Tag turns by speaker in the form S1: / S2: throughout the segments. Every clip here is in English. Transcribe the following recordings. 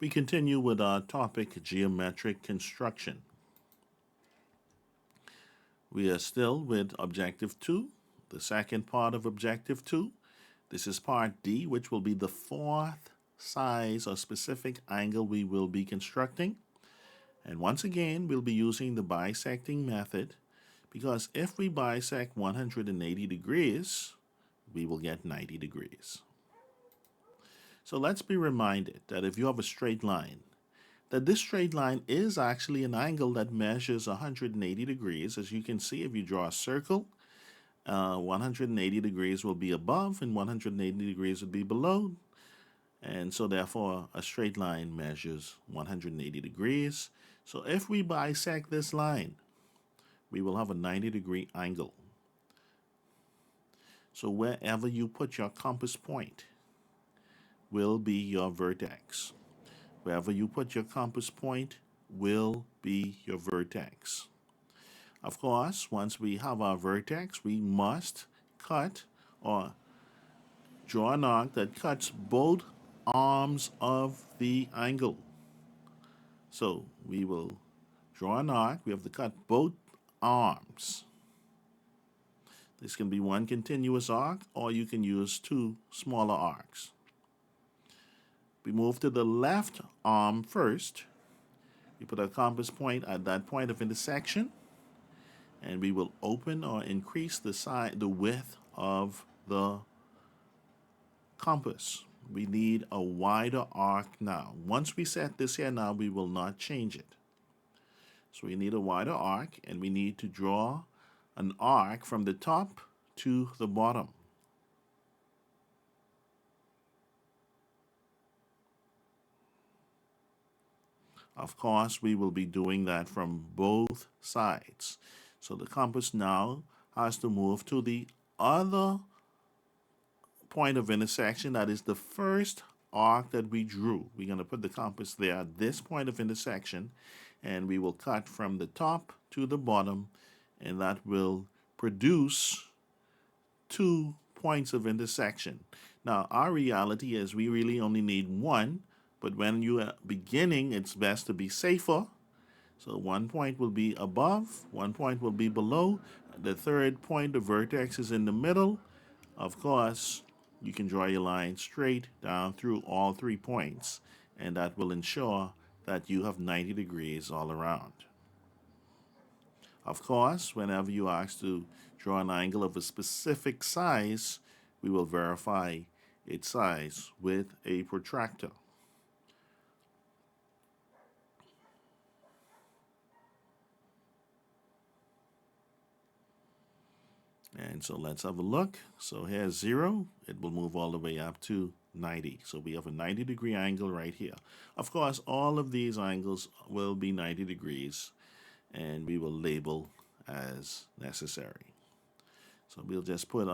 S1: We continue with our topic, geometric construction. We are still with Objective 2, the second part of Objective 2. This is Part D, which will be the fourth size or specific angle we will be constructing. And once again, we'll be using the bisecting method because if we bisect 180 degrees, we will get 90 degrees. So let's be reminded that if you have a straight line, that this straight line is actually an angle that measures 180 degrees. As you can see, if you draw a circle, 180 degrees will be above and 180 degrees would be below. And so therefore, a straight line measures 180 degrees. So if we bisect this line, we will have a 90-degree angle. So wherever you put your compass point will be your vertex. Wherever you put your compass point will be your vertex. Of course, once we have our vertex, we must cut or draw an arc that cuts both arms of the angle. So we will draw an arc. We have to cut both arms. This can be one continuous arc, or you can use two smaller arcs. We move to the left arm first. We put a compass point at that point of intersection, and we will open or increase the width of the compass. We need a wider arc now. Once we set this here now, we will not change it. So we need a wider arc, and we need to draw an arc from the top to the bottom. Of course, we will be doing that from both sides. So the compass now has to move to the other point of intersection. That is the first arc that we drew. We're going to put the compass there at this point of intersection, and we will cut from the top to the bottom, and that will produce 2 points of intersection. Now, our reality is we really only need one, but when you are beginning, it's best to be safer. So 1 point will be above, 1 point will be below. The third point, the vertex, is in the middle. Of course, you can draw your line straight down through all 3 points, and that will ensure that you have 90 degrees all around. Of course, whenever you ask to draw an angle of a specific size, we will verify its size with a protractor. And so let's have a look. So here's 0. It will move all the way up to 90. So we have a 90-degree angle right here. Of course, all of these angles will be 90 degrees, and we will label as necessary. So we'll just put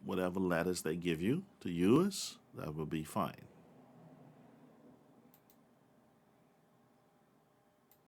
S1: whatever letters they give you to use. That will be fine.